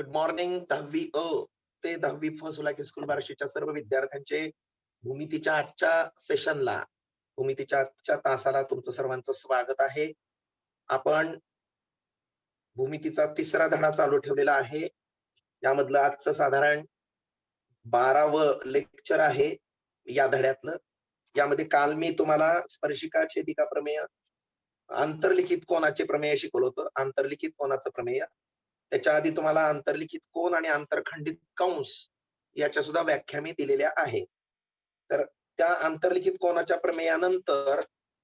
Good morning 10वी अ ते 10वी फ सोलाकी स्कूल बार्शीच्या सर्व विद्यार्थ्यांचे भूमितीच्या आजच्या सेशनला, भूमितीच्या आजच्या तासाला तुमचं सर्वांचं स्वागत आहे. आपण भूमितीचा तिसरा धडा चालू ठेवलेला आहे. यामधलं आजचं साधारण 12वं लेक्चर आहे या धड्यातलं. यामध्ये काल मी तुम्हाला स्पर्शिका छेदिका प्रमेय, आंतरलिखित कोनाचे प्रमेय शिकवलं होतं. आंतरलिखित कोनाचं प्रमेय, त्याच्या आधी तुम्हाला आंतरलिखित कोन आणि आंतरखंडित कंस याच्या सुद्धा व्याख्या मी दिलेल्या आहे. तर त्या आंतरलिखित कोनाच्या प्रमेयानंतर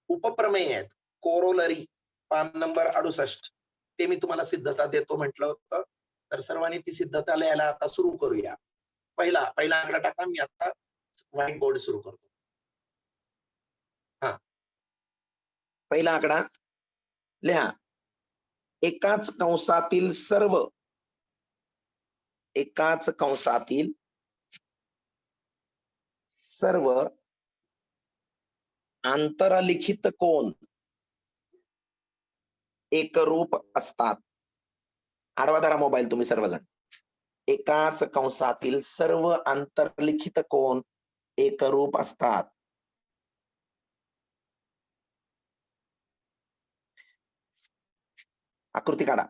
उपप्रमेय आहेत, कोरोलरी, पान नंबर 68, ते मी तुम्हाला सिद्धता देतो म्हटलं होतं. तर सर्वांनी ती सिद्धता लिहायला आता सुरू करूया. पहिला आकडा टाका. मी आता व्हाईट बोर्ड सुरू करतो. हा, पहिला आकडा लिहा. एकाच कंसातील सर्व आंतरलिखित कोन एकरूप असतात. आडवा धरा मोबाईल तुम्ही सर्वजण. एकाच कंसातील सर्व आंतरलिखित कोन एकरूप असतात. आकृती काढा.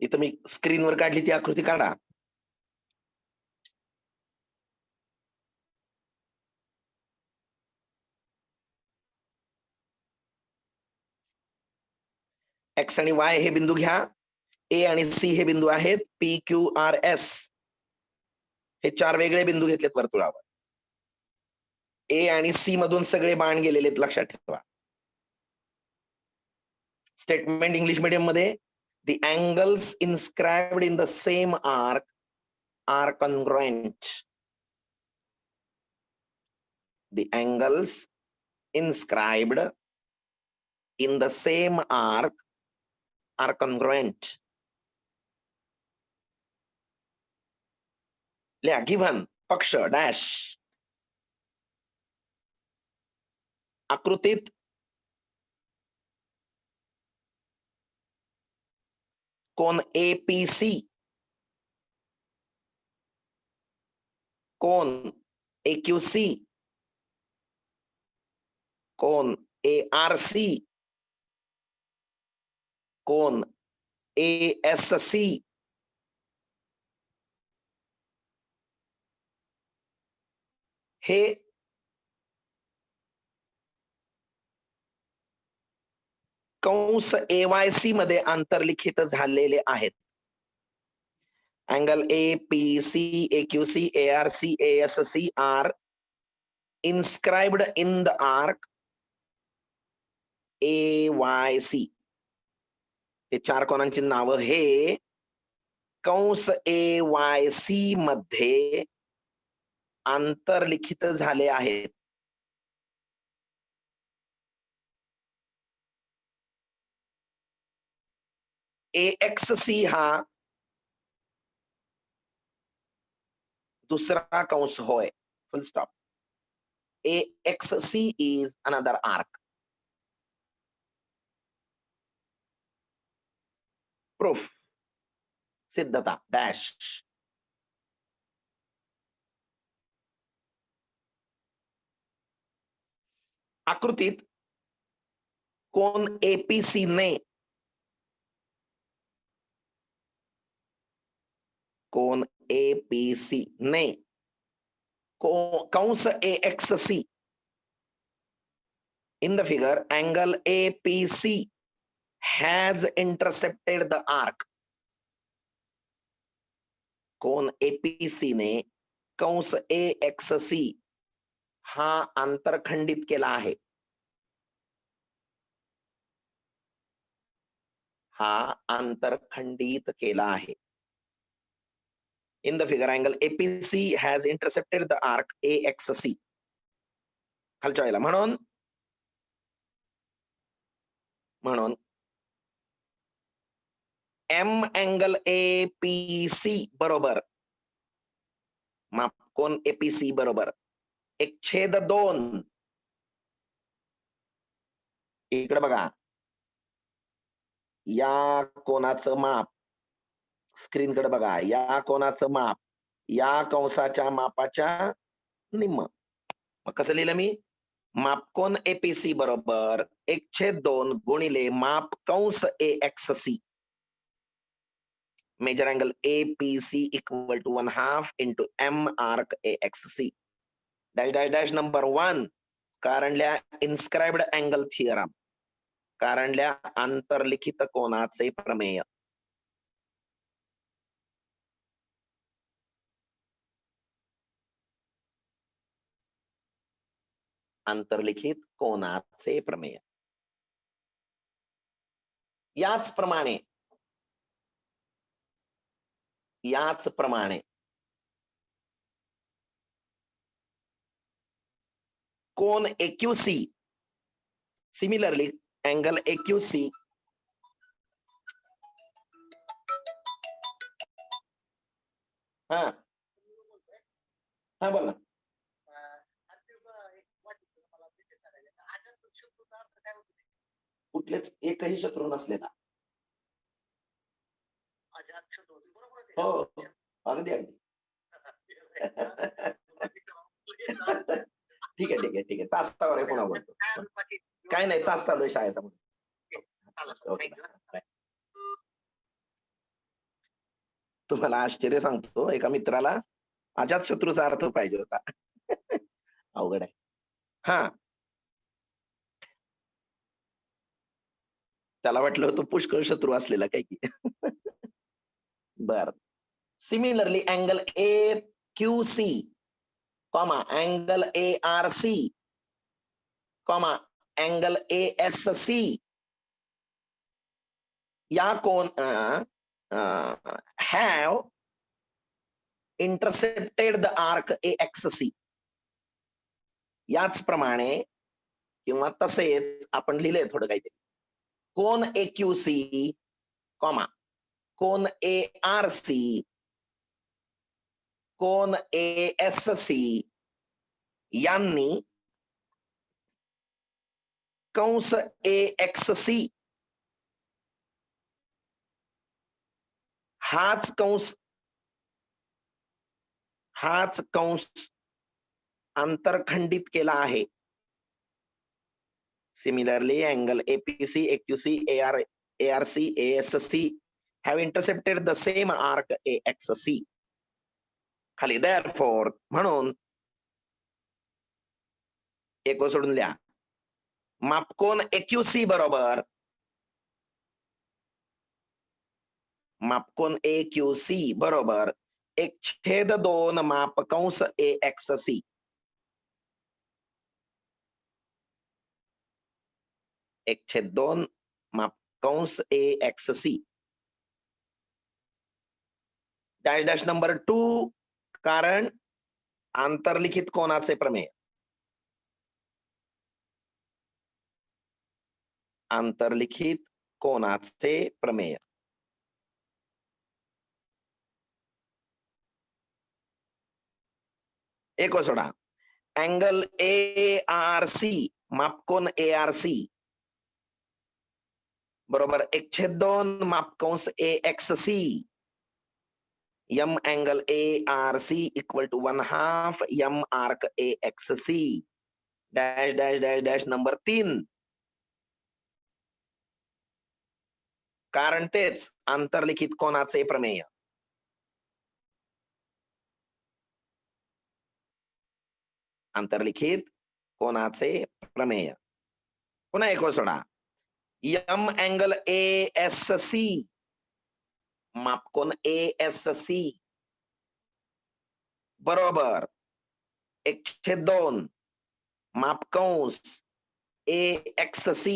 इथं मी स्क्रीनवर काढली ती आकृती काढा. एक्स आणि वाय हे बिंदू घ्या. ए आणि सी हे बिंदू आहेत. पी क्यू आर एस हे 4 वेगळे बिंदू घेतलेत वर्तुळावर. ए आणि सी मधून सगळे बाण गेलेले आहेत, लक्षात ठेवा. स्टेटमेंट इंग्लिश मीडियम मध्ये, the angles inscribed in the same arc are congruent. The angles inscribed in the same arc are congruent. लिहा. गिव्हन पक्ष डॅश. आकृतीत कोन एपीसी, कोन एक्यूसी, कोन एआरसी, कोन एएससी, हे कंस एवायसी मध्ये अंतर्लिखित झालेले आहेत. Angle A P C AQC ARC ASC are inscribed in the arc AYC. ते 4 कोणांची नावं हे कंस एवायसी मध्ये अंतर्लिखित झाले आहेत. AXC हा दुसरा कंस होय. फुल stop. AXC is another arc. Proof, सिद्धता डॅश. आकृतीत कोन एपीसी ने, कोन एपीसी ने कंस AXC, in the figure angle APC has intercepted the arc. कोण एपीसी ने कंस ए एक्स सी हा आंतरखंडित केला आहे. हा आंतरखंडित केला आहे. In the figure, angle APC has intercepted the arc AXC. खालच्या वेळेला म्हणून M अँगल APC बरोबर मापकोन APC बरोबर 1/2. इकडे बघा, या कोणाचं माप, स्क्रीनकडे बघा, या कोणाचं माप या कंसाच्या मापाच्या निम्म. मग कसं लिहिलं मी? मापकोन एपीसी बरोबर 1/2 गुणिले माप कंस AXC. Measure angle APC equal to 1/2 into M arc AXC. Dash dash dash number 1, कारणल्या इन्स्क्राइब्ड अँगल थिअरम, कारणल्या आंतरलिखित कोनाचे प्रमेय. आंतरलिखित कोनाचे प्रमेय. याचप्रमाणे कोन AQC, सिमिलरली अँगल AQC हा बोल ना. कुठलेच एकही शत्रू नसलेला. हो, अगदी अगदी. ठीक आहे तासावर आहे, पुन्हा बोलतो. काय नाही, तास चालू आहे शाळेचा म्हणून. ओके. तुम्हाला आश्चर्य सांगतो, एका मित्राला अजात शत्रूचा अर्थ पाहिजे होता. अवघड आहे. हा, त्याला वाटलं होतं पुष्कळ शत्रू असलेला काही की. बर. Similarly angle AQC comma angle ARC comma angle ASC या कोण have intercepted the arc AXC. याचप्रमाणे किंवा तसेच आपण लिहिले थोडं काहीतरी. कोन AQC कॉमा कोन ARC कोन ASC यांनी कंस AXC हाच कंस आंतरखंडित केला आहे. Similarly angle APC, AQC, ARC, ASC have intercepted the same arc AXC. खाली therefore म्हणून एक सोडून द्या. मापकोन AQC बरोबर मापकोन AQC बरोबर 1/2 माप कंस AXC. एक 1/2 माप कंस AXC. डॅश डॅश नंबर 2, कारण आंतरलिखित कोनाचे प्रमेय. आंतरलिखित कोनाचे प्रमेय. एक सोडा. अँगल ARC मापकोन ARC बरोबर 1/2 माप कंस AXC. M angle ARC equal to 1/2 M arc AXC. Dash dash dash dash number 3, कारण तेच आंतरलिखित कोनाचे प्रमेय. आंतरलिखित कोनाचे प्रमेय. पुन्हा एक सोडा. यम अँगल ASC, मापकोन ASC बरोबर 1/2 मापकंस AXC,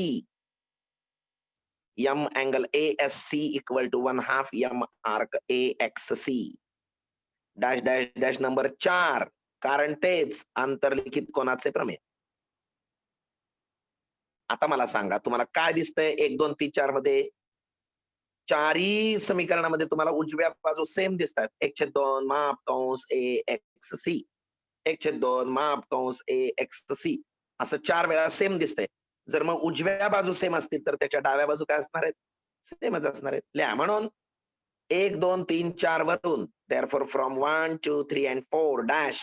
m angle ASC equal to 1/2 m arc AXC dash dash dash number 4, कारण तेच आंतरलिखित कोनाचे प्रमेय. आता मला सांगा तुम्हाला काय दिसतंय 1 2 3 4 मध्ये? चारही समीकरणामध्ये तुम्हाला उजव्या बाजू सेम दिसतात. 1/2 माप कंस AXC, 1/2 माप कंस AXC असं 4 वेळा सेम दिसतंय. जर मग उजव्या बाजू सेम असतील तर त्याच्या डाव्या बाजू काय असणार आहेत? सेमच असणार आहेत. लिहा म्हणून 1 2 3 4 वरून therefore from 1 2 3 and 4 dash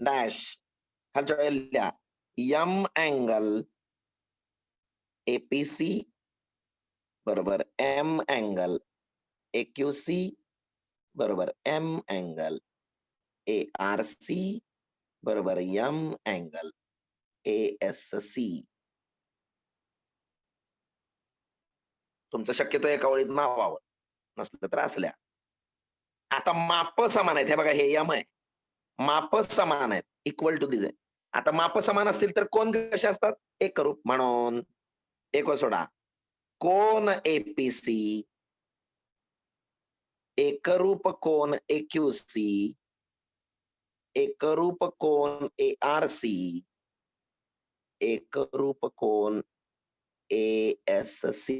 dash खालच्या वेळेला लिहा यम अँगल APC बरोबर एम अँगल AQC बरोबर एम अँगल ARC बरोबर यम अँगल ASC. तुमचं शक्यतो एका ओळीत मावावं, नसलं तर असल्या. आता माप समान आहेत. हे बघा हे यम आहे, माप समान आहेत, इक्वल टू दिले. आता माप समान असतील तर कोण कसे असतात? एकरूप. म्हणून एक सोडा कोन APC एकरूप कोन AQC एकरूप कोन ARC एकरूप कोन ASC.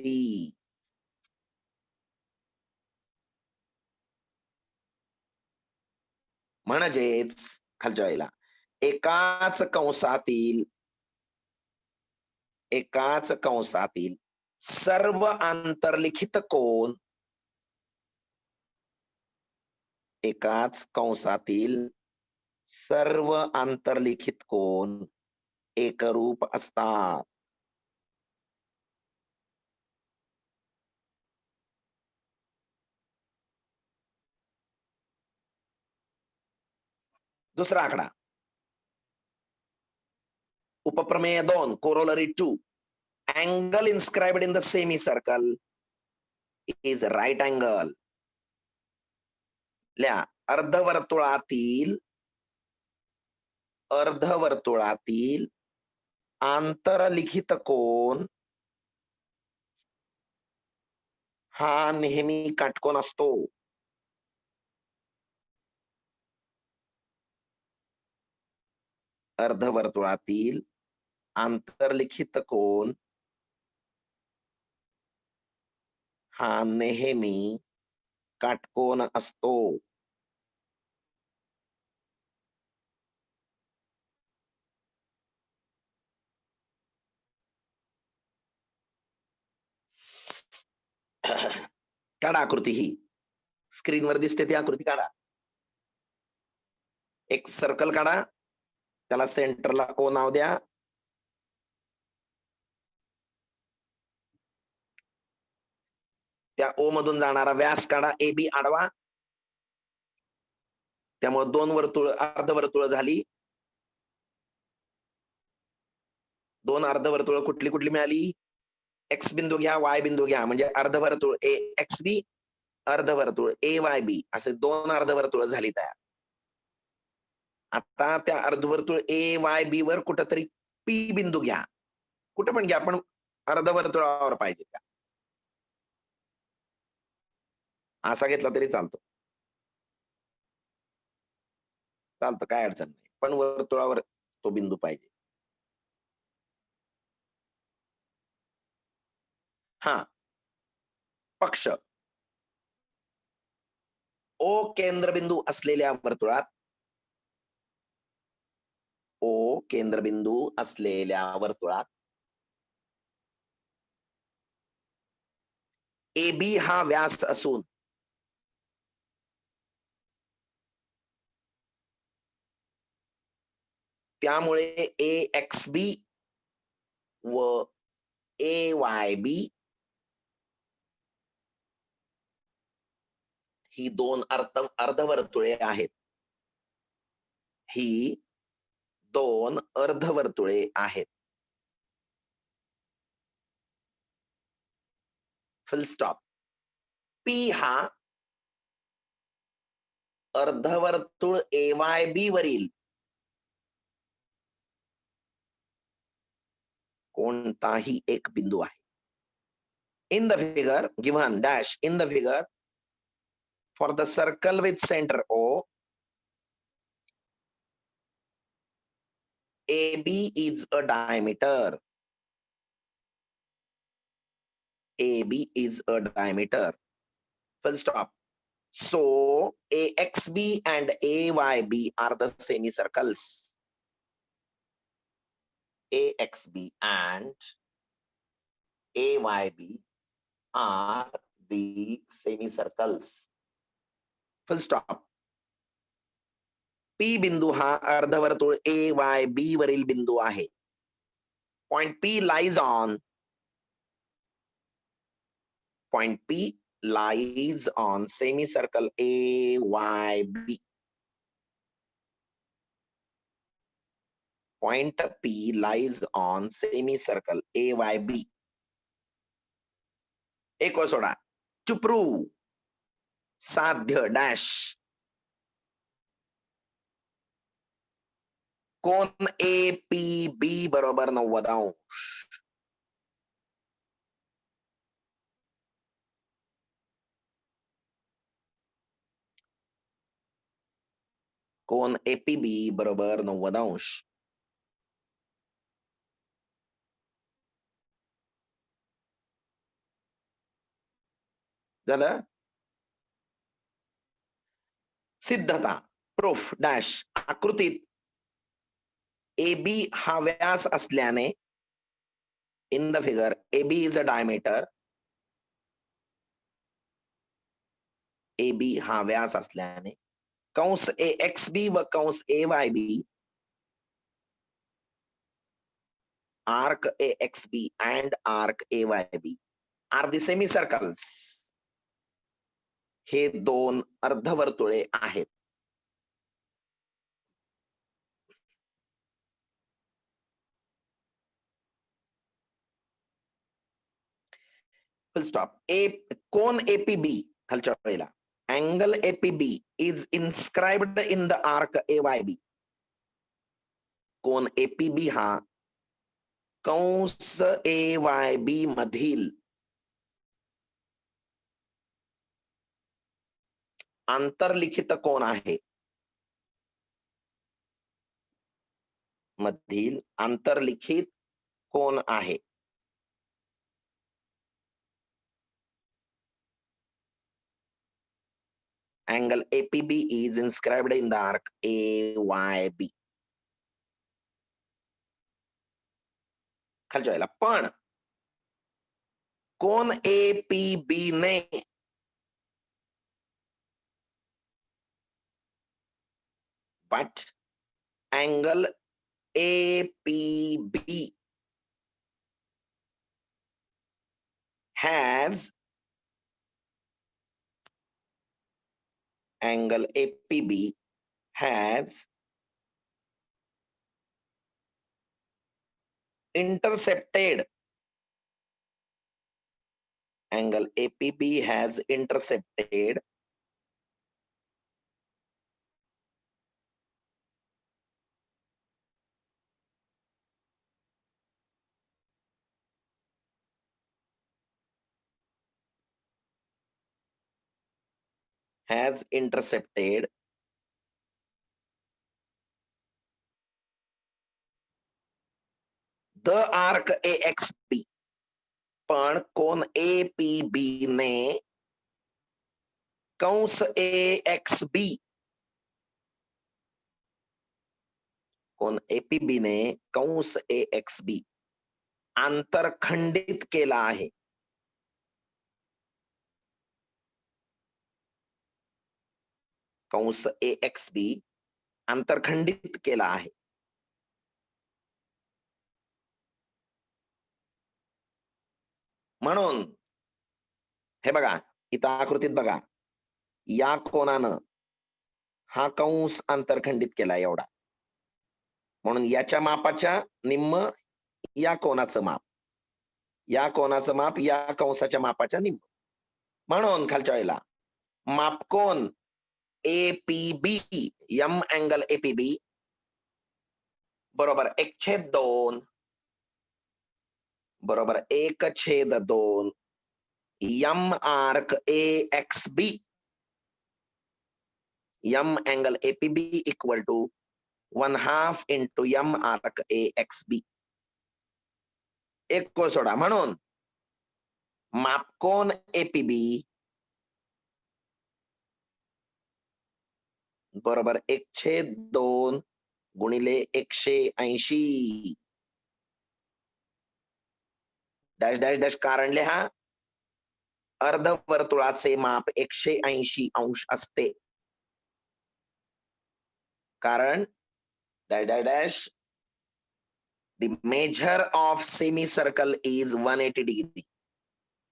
म्हणजेच खालच्या वेळेला एकाच कंसातील सर्व आंतरलिखित कोन एकाच कंसातील सर्व आंतरलिखित कोन एकरूप असतात. दुसरा आकडा उपप्रमेय 2 corollary 2 angle inscribed in the semicircle is right angle. लिहा अर्धवर्तुळातील आंतरलिखित कोन हा नेहमी काटकोन असतो. अर्धवर्तुळातील आंतरलिखित कोन हा नेहमी काटकोन असतो. काढा आकृती ही स्क्रीनवर दिसते ती आकृती काढा. एक सर्कल काढा, त्याला सेंटरला O नाव द्या. त्या O मधून जाणारा व्यास काढा AB आडवा. त्यामुळे 2 वर्तुळ अर्धवर्तुळ झाली. 2 अर्धवर्तुळ कुठली कुठली मिळाली? X बिंदू घ्या, Y बिंदू घ्या, म्हणजे अर्धवर्तुळ AXB अर्धवर्तुळ AYB असे 2 अर्धवर्तुळ झाली तयार. आता त्या अर्धवर्तुळ AYB वर कुठंतरी P बिंदू घ्या, कुठं पण घ्या, पण अर्धवर्तुळावर पाहिजे त्या. असा घेतला तरी चालतो, काय अडचण नाही, पण वर्तुळावर तो बिंदू पाहिजे. हा पक्ष O केंद्रबिंदू असलेल्या वर्तुळात AB हा व्यास असून त्यामुळे AXB व AYB ही दोन अर्धवर्तुळे आहेत. ही दोन अर्धवर्तुळे आहेत. फुल स्टॉप. पी हा अर्धवर्तुळ AYB वरील कोणताही एक बिंदू आहे. In the figure given dash in the figure for the circle with centre O, AB is a diameter. AB is a diameter. Full stop. So AXB and AYB are the semicircles. AXB and AYB are the semicircles. Full stop. P बिंदू हा अर्धवर्तुळ AYB वरील बिंदू आहे. Point P lies on semicircle AYB. Point P lies on semicircle AYB. एक और सोडा. To prove साध्य dash कोन APB बरोबर 90 अंश. कोन APB बरोबर 90 अंश. झालं. सिद्धता प्रूफ डॅश आकृतीत AB हा व्यास असल्याने in the figure AB is a diameter. AB हा व्यास असल्याने कंस AXB व कंस AYB arc AXB and arc AYB are the semicircles. हे दोन अर्धवर्तुळे आहेत. फुल स्टॉप. कोन APB खालच्या वेळेला angle APB is inscribed in the arc AYB. Cone APB हा कंस AYB मधील आंतरलिखित कोन आहे. मधील आंतरलिखित कोन आहे. Angle APB is inscribed in the arc AYB. खालच्या वेळेला पण कोन APB ने but angle APB has angle APB has intercepted. Angle APB has intercepted the arc AXB. पण कोन APB ने कंस AXB कोन APB ने कंस AXB आंतरखंडित केला आहे. कंस AXB आंतरखंडित केला आहे. म्हणून हे बघा इथं आकृतीत बघा या कोनानं हा कंस आंतरखंडित केला एवढा, म्हणून याच्या मापाच्या निम्म या कोनाचं माप, या कोनाचं माप या कंसाच्या मापाच्या निम्म. म्हणून खालच्या वेळेला मापकोन एपीबी, यम अँगल एपीबी बरोबर 1/2 बरोबर 1/2 m arc AXB, m angle APB equal to 1/2 into m arc AXB. एक को सोडा, म्हणून मापकोन एपीबी बरोबर 1/2 गुणिले 180 डॅश डॅश डॅश. कारण लिहा अर्धवर्तुळाचे माप 180 अंश असते, कारण dash dash dash the major of semi circle is 180 degree.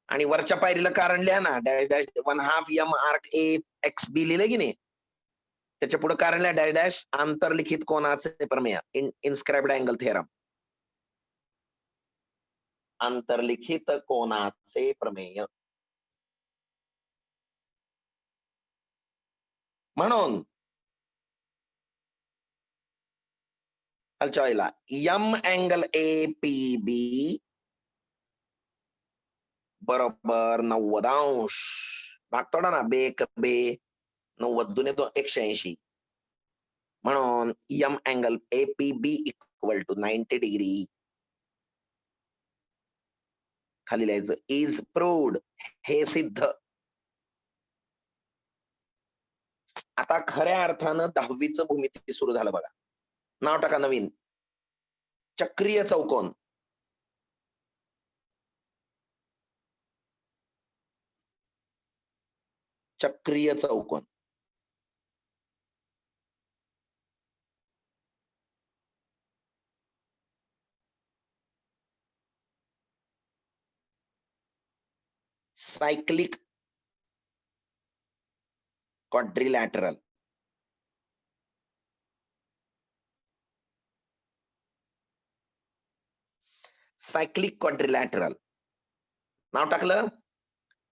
आणि वरच्या पायरीला कारण लिहा ना, dash dash 1/2 m arc AXB लिहिले की नाही, त्याच्या पुढे कारण लिहा डॅश डॅश आंतरलिखित कोनाचे प्रमेय, इन्स्क्राइब्ड अँगल थेरम, आंतरलिखित कोनाचे प्रमेय. म्हणून खालच्या वेळेला यम अँगल एपीबी बरोबर 90 अंश. भाग तोडा ना, बे 90 दुने 180, म्हणून m angle APB equal to 90 degree. खाली लिहायचं इज प्रूव्ड, हे सिद्ध. आता खऱ्या अर्थानं 10वीचं भूमिती सुरू झालं बघा. नाव टाका नवीन, चक्रीय चौकोन. चक्रीय चौकोन सायक्लिक क्वाड्रिलॅटरल. सायक्लिक क्वाड्रिलॅटरल नाव टाकलं,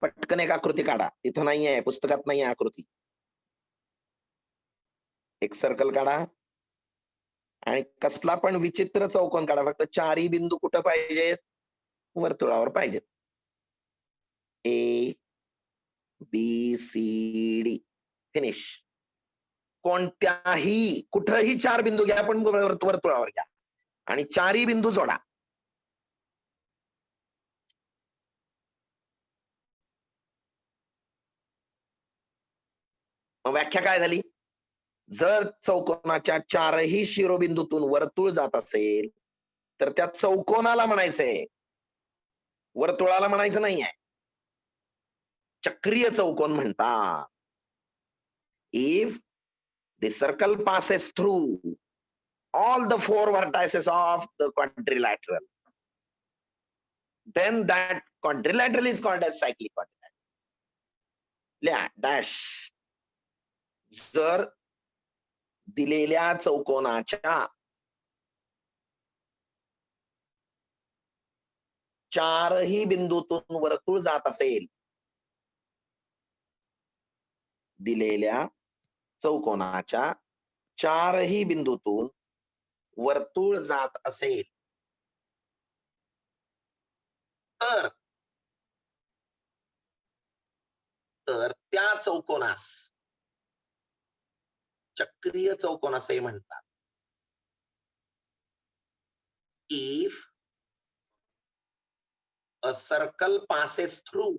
पटकन एक आकृती काढा. इथं नाही आहे, पुस्तकात नाही आहे आकृती. एक सर्कल काढा आणि कसला पण विचित्र चौकोन काढा, फक्त चारही बिंदू कुठं पाहिजेत, वर्तुळावर पाहिजेत. A B C D finish. कोणत्याही कुठंही 4 बिंदू घ्या, पण वर्तुळावर घ्या आणि चारही बिंदू जोडा. व्याख्या काय झाली? जर चौकोनाच्या चारही शिरोबिंदूतून वर्तुळ जात असेल तर त्या चौकोनाला म्हणायचंय, वर्तुळाला म्हणायचं नाहीये. चक्रीय चौकोन म्हणतात. If the circle passes through all the 4 vertices of the quadrilateral, then that quadrilateral is called as cyclic quadrilateral. लिहा डॅश. जर दिलेल्या चौकोनाच्या चारही बिंदूतून वर्तुळ जात असेल, दिलेल्या चौकोनाच्या चारही बिंदूतून वर्तुळ जात असेल, तर त्या चौकोनास चक्रीय चौकोन असे म्हणतात. If a circle passes through,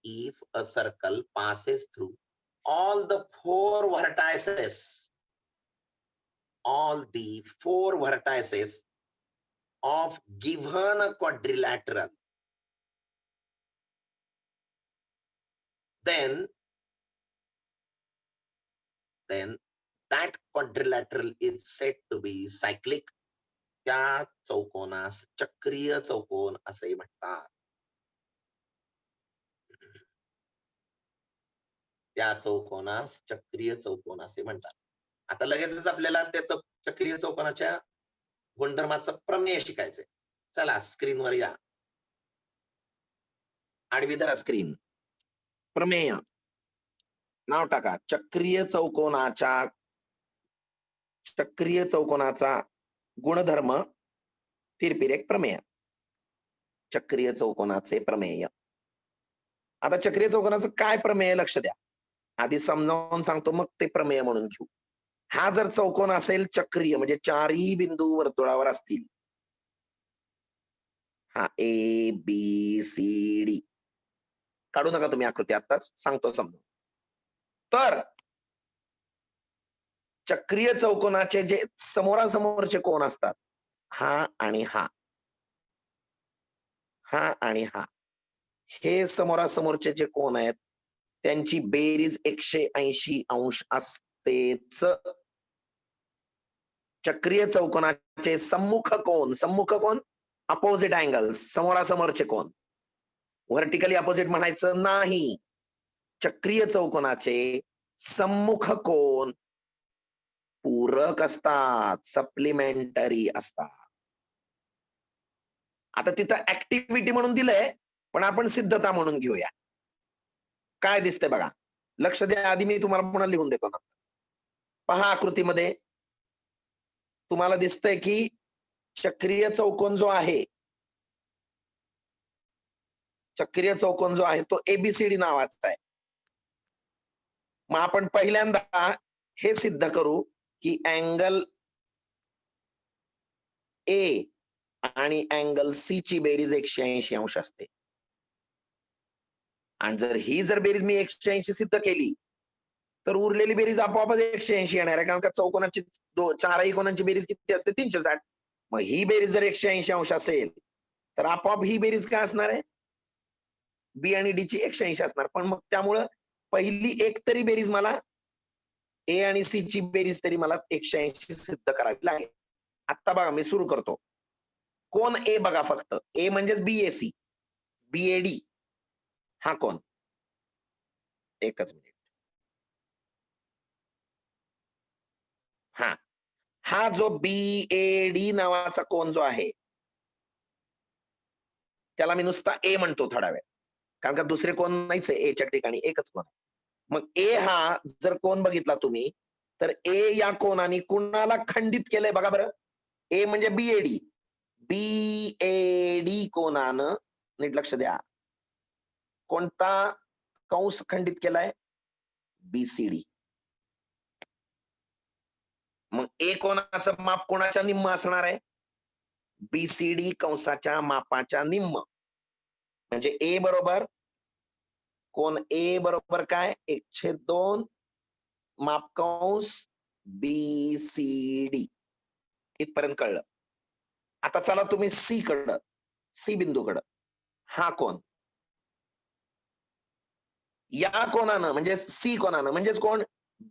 if a circle passes through all the 4 vertices, all the 4 vertices of given quadrilateral, then that quadrilateral is said to be cyclic. त्या चौकोनास चक्रीय चौकोन असे म्हणतात. त्या चौकोनास चक्रीय चौकोन असे म्हणतात. आता लगेचच आपल्याला त्या चक्रीय चौकोनाच्या गुणधर्माचं प्रमेय शिकायचंय. चला स्क्रीनवर या. आडवी धरा स्क्रीन. प्रमेय. नाव टाका. चक्रीय चौकोनाचा गुणधर्म तिरपिरेक प्रमेय. चक्रीय चौकोनाचे प्रमेय. आता चक्रीय चौकोनाचं काय प्रमेय लक्ष द्या. आधी समजावून सांगतो मग ते प्रमेय म्हणून घेऊ. हा जर चौकोन असेल चक्रीय म्हणजे चारही बिंदू वर्तुळावर असतील. हा ए बी सी डी काढू नका तुम्ही आकृती, आताच सांगतो समजून. तर चक्रीय चौकोनाचे जे समोरासमोरचे कोन असतात, हा आणि हा, हा आणि हा, हे समोरासमोरचे जे कोन आहेत त्यांची बेरीज 180 अंश असतेच. चक्रीय चौकोनाचे सम्मुख कोन अपोजिट अँगल्स, समोरासमोरचे कोन, व्हर्टिकली अपोजिट म्हणायचं नाही. चक्रीय चौकोनाचे सम्मुख कोन पूरक असतात, सप्लिमेंटरी असतात. आता तिथं ऍक्टिव्हिटी म्हणून दिलंय, पण आपण सिद्धता म्हणून घेऊया. काय दिसतंय बघा. लक्ष द्या, आधी मी तुम्हाला पुन्हा लिहून देतो ना. पहा आकृतीमध्ये तुम्हाला दिसतंय की चक्रीय चौकोन जो आहे, चक्रीय चौकोन जो आहे तो एबीसीडी नावाचा आहे. मग आपण पहिल्यांदा हे सिद्ध करू की अँगल ए आणि अँगल सी ची बेरीज 180 अंश असते. आणि जर बेरीज मी 180 सिद्ध केली तर उरलेली बेरीज आपोआपच 180 येणार आहे, कारण का चौकोनाची चारही कोणांची बेरीज किती असते? 360. मग ही बेरीज जर 180 अंश असेल तर आपोआप ही बेरीज काय असणार आहे? बी आणि डी ची 180 असणार. पण मग त्यामुळं पहिली एक तरी बेरीज मला ए आणि सी ची बेरीज तरी मला 180 सिद्ध करावी लागेल. आता बघा मी सुरू करतो. कोन ए बघा फक्त. ए म्हणजेच बीएसी, बीएडी हा कोन. एकच मिनिट. हा जो बीएडी नावाचा कोन जो आहे त्याला मी नुसता ए म्हणतो थोडा वेळ, कारण का दुसरे कोन नाहीच आहे एच्या ठिकाणी, एकच कोन आहे. मग ए हा जर कोन बघितला तुम्ही तर ए या कोनाने कुणाला खंडित केलंय बघा बरं. ए म्हणजे बीएडी. बीएडी कोनानं नीट लक्ष द्या कोणता कंस खंडित केलाय? बीसीडी. मग ए कोनाचं माप कोणाच्या निम्म असणार आहे? बीसीडी कंसाच्या मापाच्या निम्म. म्हणजे ए बरोबर कोन ए बरोबर काय? 1/2 माप कंस बीसीडी. इथपर्यंत कळलं. आता चला तुम्ही सी कडं, सी बिंदूकडं. हा कोन या कोनानं म्हणजे सी कोनानं म्हणजेच कोण?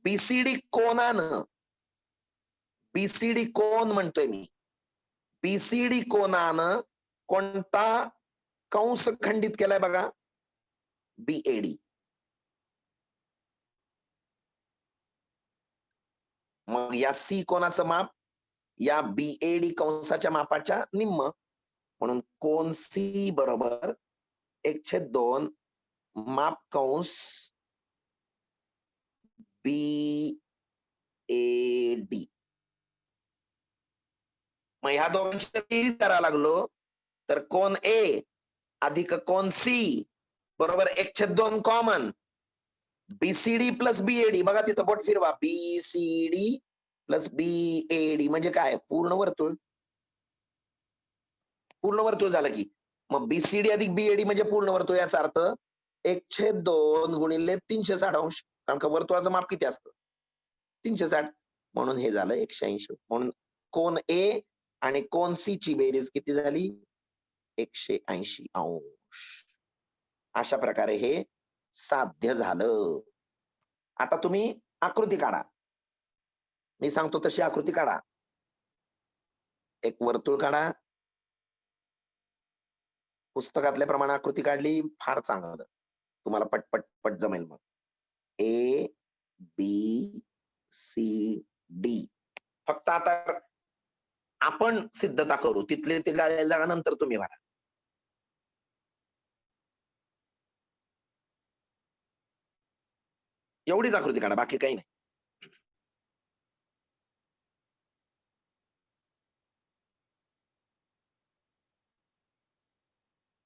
बीसीडी कोनानं, बीसीडी कोन म्हणतोय मी. बीसीडी कोनानं कोणता कंस खंडित केलाय बघा? बीएडी. मग या सी कोनाचं माप या बीएडी कंसाच्या मापाच्या निम्म. म्हणून कोन सी बरोबर 1/2 माप कंस बीएडी. मग ह्या दोघांची बेरीज करायला लागलो तर कोन ए अधिक कोन सी बरोबर 1/2 कॉमन. बीसीडी प्लस बीएडी बघा तिथं बोट फिरवा. बीसीडी प्लस बीएडी म्हणजे काय? पूर्ण वर्तुळ. पूर्ण वर्तुळ झालं की. मग बीसीडी अधिक बीएडी म्हणजे पूर्ण वर्तुळ. याचा अर्थ 1/2 गुणिले 360 अंश, कारण का वर्तुळाचं माप किती असतं? 360. म्हणून हे झालं 180. म्हणून कोन ए आणि कोन सी ची बेरीज किती झाली? 180 अंश. अशा प्रकारे हे साध्य झालं. आता तुम्ही आकृती काढा. मी सांगतो तशी आकृती काढा. एक वर्तुळ काढा. पुस्तकातल्या प्रमाणे आकृती काढली, फार चांगलं. तुम्हाला पटपट जमेल मग. A B C D. फक्त आता आपण सिद्धता करू, तिथले ते गाळलेल्या जागा नंतर तुम्ही भरा. एवढीच आकृती काढा, बाकी काही नाही.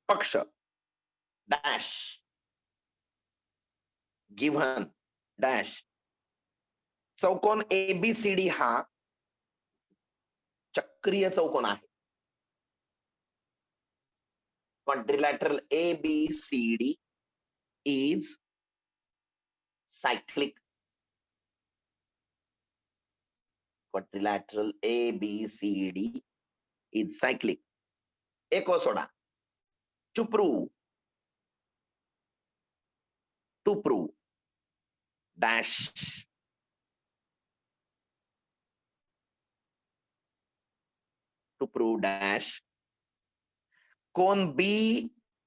पक्ष डॅश गिव्हन डॅश. चौकोन एबीसीडी हा चक्रीय चौकोन आहे. Quadrilateral ABCD is cyclic. Quadrilateral ABCD is cyclic. एक व सोडा. To prove dash to prove dash. कोन बी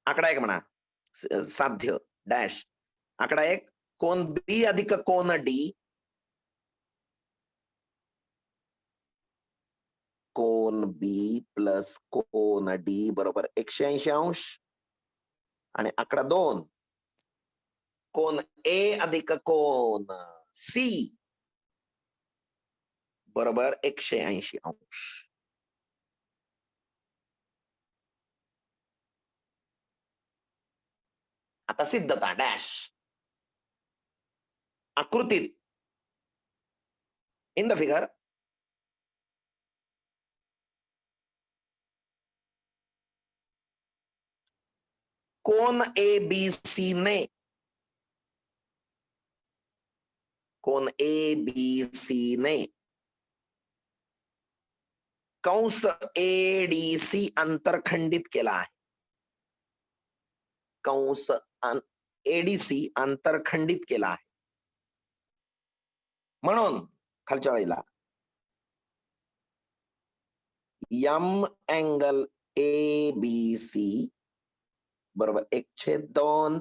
आकडा एक म्हणा, साध्य डॅश. आकडा एक, कोन बी अधिक कोन डी, कोन बी प्लस कोन डी बरोबर 180 अंश. आणि आकडा दोन, कोन ए अधिक कोन सी बरोबर 180 अंश. आता सिद्धता डॅश. आकृतीत in the figure cone ABC ने कंस एडीसी अंतरखंडित केला आहे. कंस एडीसी अंतरखंडित केला आहे. म्हणून खालच्या वेळेला यम अँगल एबीसी बरोबर 1/2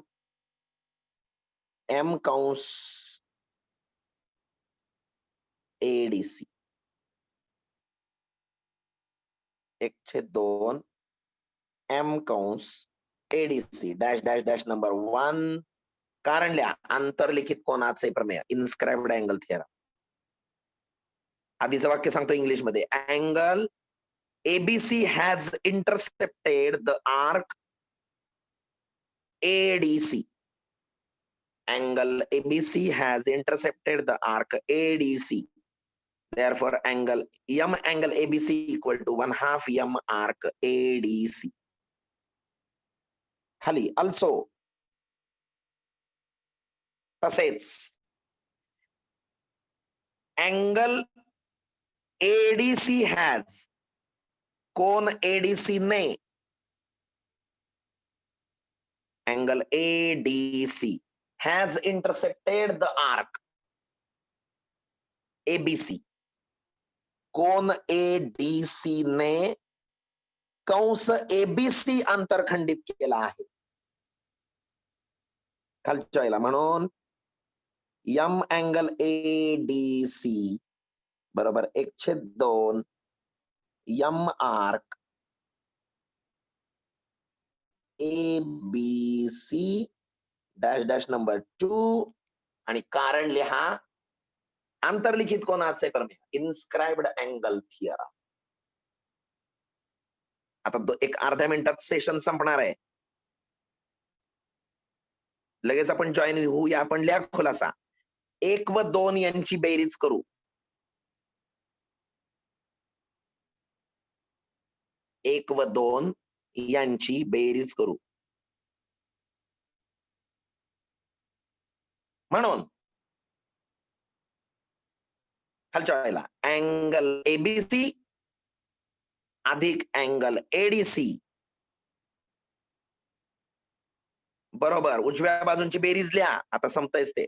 एम कंस एडीसी 1/2 एम कंस ADC dash dash dash number 1. कारण लिहा आंतरलिखित कोनाचे प्रमेय, इन्स्क्राइब्ड अँगल थिअरम. आधीचं वाक्य सांगतो इंग्लिश मध्ये. Angle ABC has intercepted the arc ADC. Angle ABC has intercepted the arc ADC. Therefore, M angle ABC equal to 1/2 M arc ADC. खाली also तसेच angle ADC has cone ADC ने angle ADC has intercepted the arc ABC. Cone ADC ने कंस ABC अंतरखंडित केला आहे. खालच्या वेळेला म्हणून M अँगल ADC बरोबर 1/2 M arc ABC dash dash number 2. आणि कारण लिहा आंतरलिखित कोनाचे प्रमेय, इन्स्क्राइब्ड अँगल थिअरम. आता एक अर्ध्या मिनिटात सेशन संपणार आहे. लगेच आपण जॉईन होऊया. आपण लिहा खुलासा. 1 व 2 यांची बेरीज करू. 1 व 2 यांची बेरीज करू. म्हणून खालच्या वेळेला अँगल एबीसी अधिक अँगल एडीसी बरोबर उजव्या बाजूची बेरीज लिहा. आता संपतंयच ते.